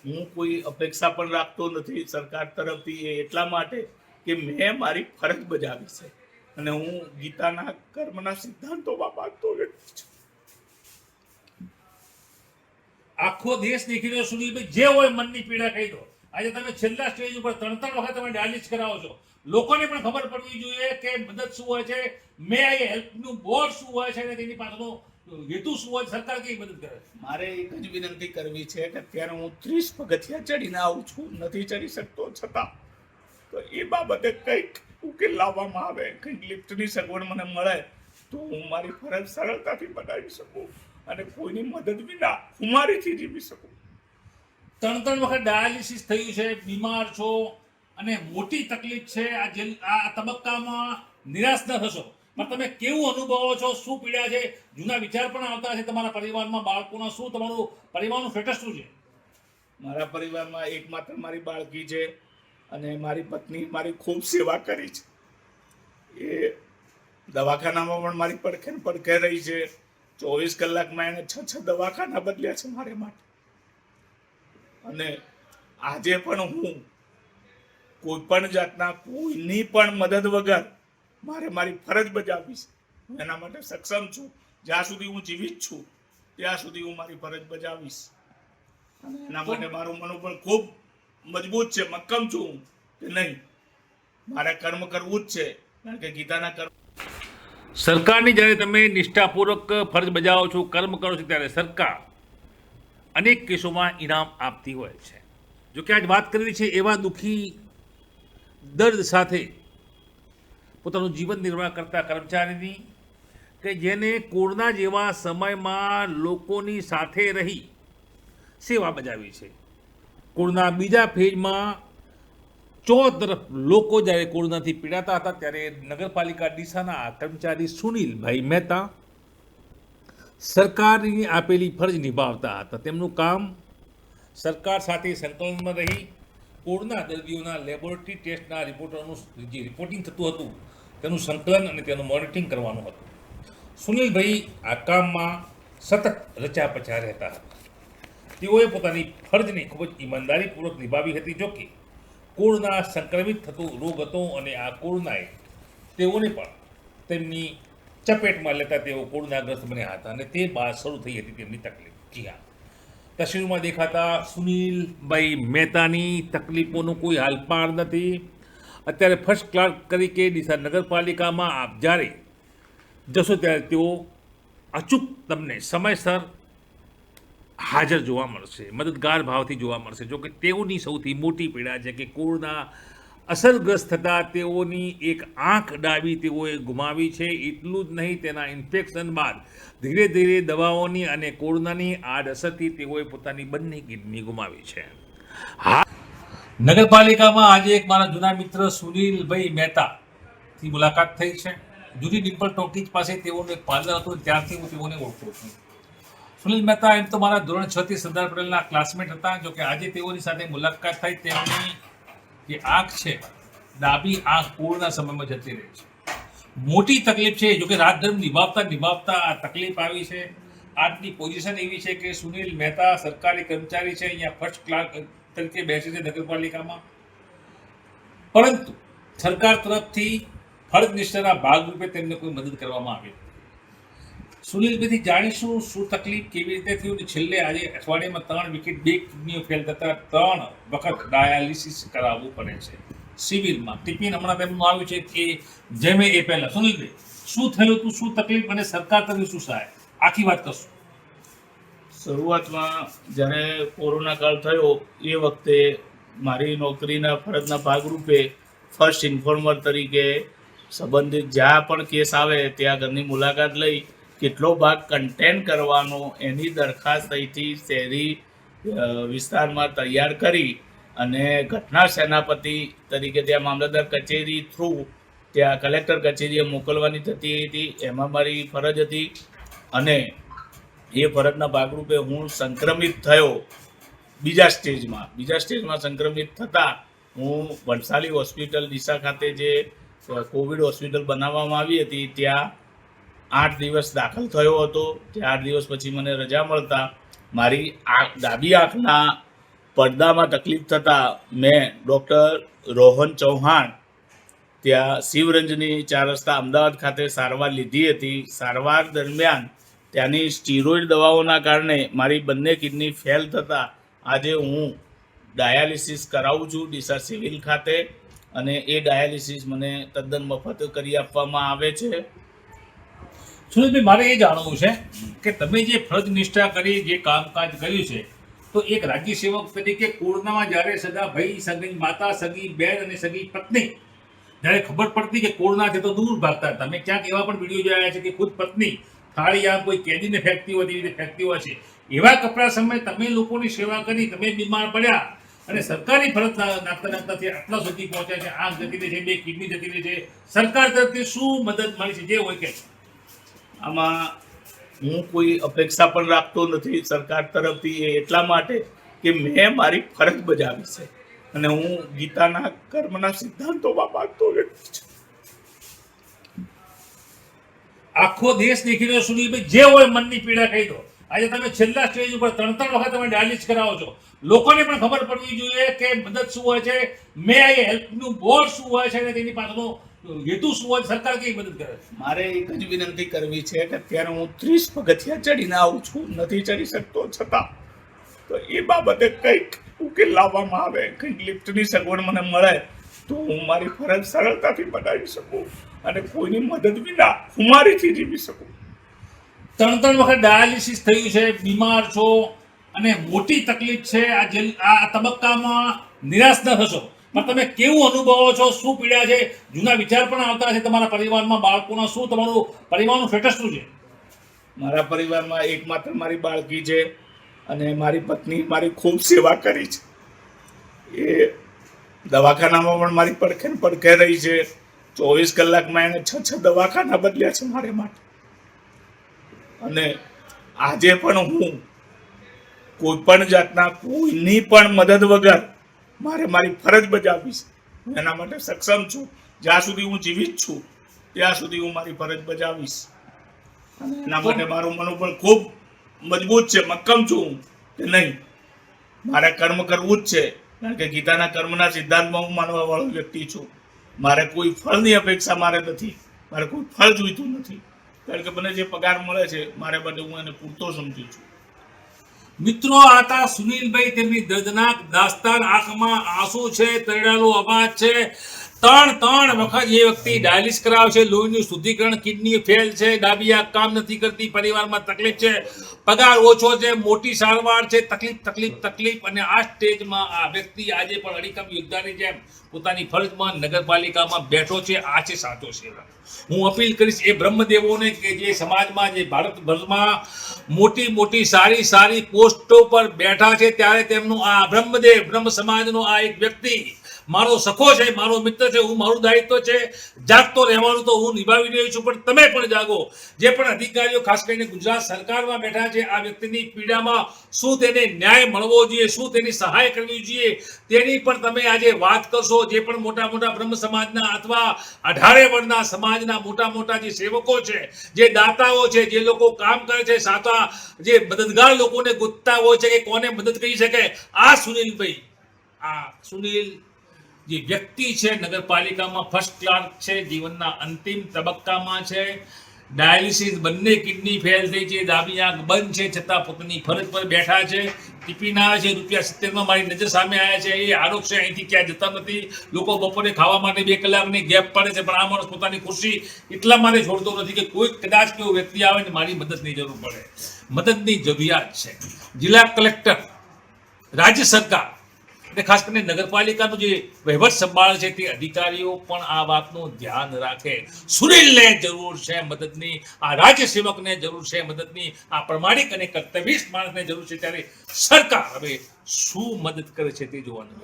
હું કોઈ અપેક્ષા પણ રાખતો નથી સરકાર તરફથી, એ એટલા માટે કે મેં મારી ફરજ બજાવી છે અને હું ગીતાના કર્મના સિદ્ધાંતોમાં માનતો વ્યક્તિ છું. આખો દેશ દેખી રહ્યો સુનિલભાઈ, જે હોય મનની પીડા કહી દો. આજે તમે છેલ્લા સ્ટેજ ઉપર 3 વખત તમે ડાયાલિસ કરાવો છો. લોકોને પણ ખબર પડવી જોઈએ કે મદદ શું હોય છે, મે આઈ હેલ્પનું બોર્ડ શું હોય છે અને તેની પાછળનો હેતુ શું હોય, સરકાર કેવી મદદ કરે છે. મારે એક જ વિનંતી કરવી છે કે અત્યારે હું 30 પગથિયા ચડીને આવું છું, નથી ચડી શકતો, છતાં તો એ બાબતે કંઈક ઉકેલ લાવવામાં આવે, કંઈક લિફ્ટની સગવડ મને મળે તો હું મારી ફરજ સરળતાથી બનાવી શકું અને કોઈની મદદ વિના ખુમારીથી જીવી શકું. 3 વખત ડાયાલિસિસ થયું છે, બીમાર છો અને મોટી તકલીફ છે. આ તબક્કામાં નિરાશ ન થશો, પણ તમે કેવું અનુભવો છો, શું પીડા છે, જૂના વિચાર પણ આવતા છે તમારા પરિવારમાં, બાળકોના, શું તમારું પરિવારનું સ્ટેટસ શું છે? મારા પરિવારમાં એકમાત્ર મારી બાળકી છે અને મારી પત્ની મારી ખૂબ સેવા કરી છે. એ દવાખાનામાં પણ મારી પડખે ને પડખે રહી છે. 24 કલાકમાં એને 6 દવાખાના બદલ્યા છે મારે માટે. અને આજે પણ હું કોઈ પણ જાતના કોઈની પણ મદદ વગર મારે મારી ફરજ બજાવીશ. હું એના માટે સક્ષમ છું. જ્યાં સુધી હું જીવિત છું ત્યાં સુધી હું મારી ફરજ બજાવીશ અને એના માટે મારું મનોબળ ખૂબ મજબૂત છે, મક્કમ છું હું કે નહીં, મારે કર્મ કરવું જ છે. કારણ કે ગીતાના કર્મ સરકારની જ્યારે તમે નિષ્ઠાપૂર્વક ફરજ બજાવો છો, કર્મ કરો છો, ત્યારે સરકાર અનેક કેસોમાં ઇનામ આપતી હોય છે. જો કે આજ વાત કરવી છે એવા દુઃખી દર્દ સાથે પોતાનું જીવન નિર્વાહ કરતા કર્મચારીની કે જેને કોરોના જેવા સમયમાં લોકોની સાથે રહી સેવા બજાવી છે. કોરોના બીજા ફેઝમાં તરફ લોકો જ્યારે કોરોનાથી પીડાતા હતા ત્યારે નગરપાલિકા ડીસાના કર્મચારી સુનિલભાઈ મહેતા સરકારની આપેલી ફરજ નિભાવતા હતા. તેમનું કામ સરકાર સાથે સંકલનમાં રહી કોરોના દર્દીઓના લેબોરેટરી ટેસ્ટના રિપોર્ટોનું જે રિપોર્ટિંગ થતું હતું તેનું સંકલન અને તેનું મોનિટરિંગ કરવાનું હતું. સુનિલભાઈ આ કામમાં સતત રચાપચા રહેતા હતા. તેઓએ પોતાની ફરજને ખૂબ જ ઈમાનદારીપૂર્વક નિભાવી હતી. જોકે કોરોના સંક્રમિત થતો રોગ હતો અને આ કોરોનાએ તેઓને પણ તેમની ચપેટમાં લેતા તેઓ કોરોનાગ્રસ્ત બન્યા હતા અને તે બાદ શરૂ થઈ હતી તેમની તકલીફ. જી હા, તસવીરમાં દેખાતા સુનિલભાઈ મહેતાની તકલીફોનો કોઈ હાલપાર નથી. અત્યારે ફર્સ્ટ ક્લાર્ક તરીકે ડીસા નગરપાલિકામાં આપ જ્યારે જશો ત્યારે તેઓ અચૂક તમને સમયસર હાજર જોવા મળશે, મદદગાર ભાવથી જોવા મળશે. જો કે તેઓની સૌથી મોટી પીડા છે કે કોરોના અસરગ્રસ્ત થતાં તેઓની એક આંખ ડાબી તેઓએ ગુમાવી છે. એટલું જ નહીં, તેના ઇન્ફેક્શન બાદ ધીરે ધીરે દવાઓની અને કોરોનાની આડઅસરથી તેઓએ પોતાની બંને કિડની ગુમાવી છે. હા, નગરપાલિકામાં આજે એક મારા જૂના મિત્ર સુનિલભાઈ મહેતાથી મુલાકાત થઈ છે. જૂની ડિમ્પલ ટોકીજ પાસે તેઓનું એક પાર્લર હતું, ત્યારથી હું તેઓને ઓળખું છું. સુનિલ મહેતા એમ તો મારા ધોરણ 6 થી સરદાર પટેલના ક્લાસમેટ હતા. જો કે આજે તેઓની સાથે મુલાકાત થઈ, તેમની જે આંખ છે, ડાબી આંખ કોરોના સમયમાં જતી રહી છે. મોટી તકલીફ છે. જો કે રાજધર્મ નિભાવતા આ તકલીફ આવી છે. આજની પોઝિશન એવી છે કે સુનિલ મહેતા સરકારી કર્મચારી છે, અહીંયા ફર્સ્ટ ક્લાર્ક તરીકે બેસે છે નગરપાલિકામાં, પરંતુ સરકાર તરફથી ફરજ નિષ્ઠાના ભાગરૂપે તેમને કોઈ મદદ કરવામાં આવી. સુનિલભાઈથી જાણીશું શું તકલીફ કેવી રીતે થયું ને છેલ્લે આજે અઠવાડિયામાં 3 વિકેટ, 2 કિડનીઓ ફેલ થતા 3 વખત ડાયાલિસિસ કરાવવું પડે છે સિવિલમાં. ટિફિન હમણાં તેમનું આવ્યું છે કે જેમે એ પહેલા. સુનિલભાઈ, શું થયું હતું, શું તકલીફ અને સરકાર તરફથી શું સહાય, આખી વાત કરશું. શરૂઆતમાં જ્યારે કોરોના કાળ થયો એ વખતે મારી નોકરીના ફરજના ભાગરૂપે ફર્સ્ટ ઇન્ફોર્મર તરીકે સંબંધિત જ્યાં પણ કેસ આવે ત્યાં ઘરની મુલાકાત લઈ કેટલો ભાગ કન્ટેન કરવાનો એની દરખાસ્ત અહીંથી શહેરી વિસ્તારમાં તૈયાર કરી અને ઘટના સેનાપતિ તરીકે ત્યાં મામલતદાર કચેરી થ્રુ ત્યાં કલેક્ટર કચેરીએ મોકલવાની થતી હતી. એમાં મારી ફરજ હતી અને એ ફરજના ભાગરૂપે હું સંક્રમિત થયો બીજા સ્ટેજમાં સંક્રમિત થતાં હું વંશાલી હોસ્પિટલ ડીસા ખાતે જે કોવિડ હોસ્પિટલ બનાવવામાં આવી હતી ત્યાં 8 દિવસ દાખલ થયો હતો. તે 8 દિવસ પછી મને રજા મળતા મારી ડાબી આંખના પડદામાં તકલીફ થતાં મેં ડૉક્ટર રોહન ચૌહાણ ત્યાં શિવરંજની 4 રસ્તા અમદાવાદ ખાતે સારવાર લીધી હતી. સારવાર દરમિયાન ત્યાંની સ્ટીરોઇડ દવાઓના કારણે મારી બંને કિડની ફેલ થતાં આજે હું ડાયાલિસિસ કરાવું છું ડીસા સિવિલ ખાતે, અને એ ડાયાલિસિસ મને તદ્દન મફત કરી આપવામાં આવે છે. સુરેશભાઈ, મારે એ જાણવું છે કે તમે જે ફરજ નિષ્ઠા કરી, જે કામકાજ કર્યું છે, તો એક રાજ્ય સેવક તરીકે કોરોનામાં જ્યારે સગા ભાઈ, સગી માતા, સગી બેન અને સગી પત્ની જ્યારે ખબર પડતી કે કોરોના છે તો દૂર ભાગતા હતા. મેં ક્યાંક એવા પણ વિડીયો જોયા છે કે ખુદ પત્ની થાળી આમ કોઈ કેદીને ફેંકતી હોય તેવી રીતે ફેંકતી હોય છે. એવા કપરા સમયે તમે લોકોની સેવા કરી, તમે બીમાર પડ્યા અને સરકારી ફરજ નાખતા નાખતાથી આટલા સુધી પહોંચ્યા છે, આંખ જતી રહી છે, 2 કિડની જતી રહી છે, સરકાર તરફથી શું મદદ મળી છે, જે હોય કે? આમાં હું કોઈ અપેક્ષા પણ રાખતો નથી સરકાર તરફથી, એ એટલા માટે કે મેં મારી ફરજ બજાવી છે અને હું ગીતાના કર્મના સિદ્ધાંતોમાં માનતો વ્યક્તિ છું. આખો દેશ દેખી રહ્યો. સુનિલભાઈ, જે હોય મનની પીડા કહી દો. આજે તમે છેલ્લા સ્ટેજ ઉપર 3 વખત તમે ડાયાલિસિસ કરાવો છો. લોકોને પણ ખબર પડવી જોઈએ કે મદદ શું હોય છે, મે આઈ હેલ્પનું બોર્ડ શું હોય છે અને તેની પાછળનો હેતુ શું હોય, સરકાર કેવી મદદ કરે છે. મારે એક જ વિનંતી કરવી છે કે અત્યારે હું 30 પગથિયા ચડીને આવું છું, નથી ચડી શકતો, છતાં તો એ બાબતે કંઈક ઉકેલ લાવવામાં આવે, કંઈક લિફ્ટની સગવડ મને મળે તો હું મારી ફરજ સરળતાથી બનાવી શકું અને કોઈની મદદ વિના ખુમારીથી જીવી શકું. 3 વખત ડાયાલિસિસ થયું છે, બીમાર છો અને મોટી તકલીફ છે. આ તબક્કામાં નિરાશ ન થશો, પણ તમે કેવું અનુભવો છો, શું પીડા છે, જૂના વિચાર પણ આવતા છે તમારા પરિવારમાં, બાળકોના? શું તમારું પરિવારનું સ્ટેટસ શું છે? મારા પરિવારમાં એકમાત્ર મારી બાળકી છે અને મારી પત્ની મારી ખૂબ સેવા કરી છે. એ દવાખાનામાં પણ મારી પડખે રહી છે. 24 કલાકમાં એને 6 દવાખાના બદલ્યા છે મારે માટે. અને આજે પણ હું કોઈ પણ જાતના કોઈની પણ મદદ વગર મારે મારી ફરજ બજાવીશ. હું એના માટે સક્ષમ છું. જ્યાં સુધી હું જીવિત છું ત્યાં સુધી હું મારી ફરજ બજાવીશ. અને એના માટે મારું મનોબળ ખૂબ મજબૂત છે, મક્કમ છું હું કે નહીં, મારે કર્મ કરવું જ છે. કારણ કે ગીતાના કર્મના સિદ્ધાંતમાં હું માનવા વાળો વ્યક્તિ છું. મારે કોઈ ફળની અપેક્ષા મારે નથી, મારે કોઈ ફળ જોઈતું નથી. કારણ કે મને જે પગાર મળે છે મારે માટે હું એને પૂરતો સમજું છું. મિત્રો, આ હતા સુનિલભાઈ. તેમની દર્દનાક દાસ્તાન, આંખમાં આંસુ છે, તરડાલો અવાજ છે. 3 વખત એ વ્યક્તિ ડાયાલિસિસ કરાવે છે, લોહીનું શુદ્ધિકરણ, કિડની ફેલ છે, ડાબી આંખ કામ નથી કરતી, પરિવારમાં તકલીફ છે, પગાર ઓછો છે, મોટી સારવાર છે, તકલીફ. અને આ સ્ટેજમાં આ વ્યક્તિ આજે પણ અડીખમ યોદ્ધાની જેમ પોતાની ફરજમાં નગરપાલિકામાં બેઠો છે. આ છે સાચો સેવક. હું અપીલ કરીશ એ બ્રહ્મદેવોને કે જે સમાજમાં, જે ભારતભરમાં મોટી સારી પોસ્ટો પર બેઠા છે, ત્યારે તેમનું આ બ્રહ્મદેવ, બ્રહ્મ સમાજનો આ એક વ્યક્તિ મારો સખો છે, મારો મિત્ર છે. હું મારું દાયિત્વ છે જાગતો રહેવાનું તો હું નિભાવી રહ્યો છું, પણ તમે પણ જાગો. જે પણ અધિકારીઓ ખાસ કરીને ગુજરાત સરકારમાં બેઠા છે, આ વ્યક્તિની પીડામાં શું તેને ન્યાય મળવો જોઈએ, શું તેની સહાય કરવી જોઈએ, તેની પણ તમે આજે વાત કરશો. જે પણ મોટા બ્રહ્મ સમાજના અથવા 18 વર્ણના સમાજના મોટા જે સેવકો છે, જે દાતાઓ છે, જે લોકો કામ કરે છે, સાચા જે મદદગાર લોકોને ગોતતા હોય છે કે કોને મદદ કરી શકે, આ સુનિલ જે વ્યક્તિ છે નગરપાલિકામાં ફર્સ્ટ ક્લાસ છે, જીવનના અંતિમ તબક્કામાં છે, ડાયાલિસિસ, બંને કિડની ફેલ થઈ છે, ડાબી આંખ બંધ છે, છતાં પોતાની ફરજ પર બેઠા છે. ટિફિન આવે છે ₹70 મારી નજર સામે આવ્યા છે. એ આરોપ છે, અહીંથી ક્યાં જતા નથી. લોકો બપોરે ખાવા માટે 2 કલાકની ગેપ પડે છે, પણ આ માણસ પોતાની ખુશી એટલા માટે છોડતો નથી કે કોઈ કદાચ કેવો વ્યક્તિ આવે ને મારી મદદની જરૂર પડે. મદદની જરૂરિયાત છે. જિલ્લા કલેક્ટર, રાજ્ય સરકાર અને ખાસ કરીને નગરપાલિકાનું જે વહીવટ સંભાળ છે તે અધિકારીઓ પણ આ વાતનું ધ્યાન રાખે. સુનિલને જરૂર છે મદદની, આ રાજ્ય સેવકને જરૂર છે મદદની, આ પ્રમાણિક અને કર્તવ્યનિષ્ઠ માણસને જરૂર છે. ત્યારે સરકાર હવે શું મદદ કરે છે તે જોવાનું.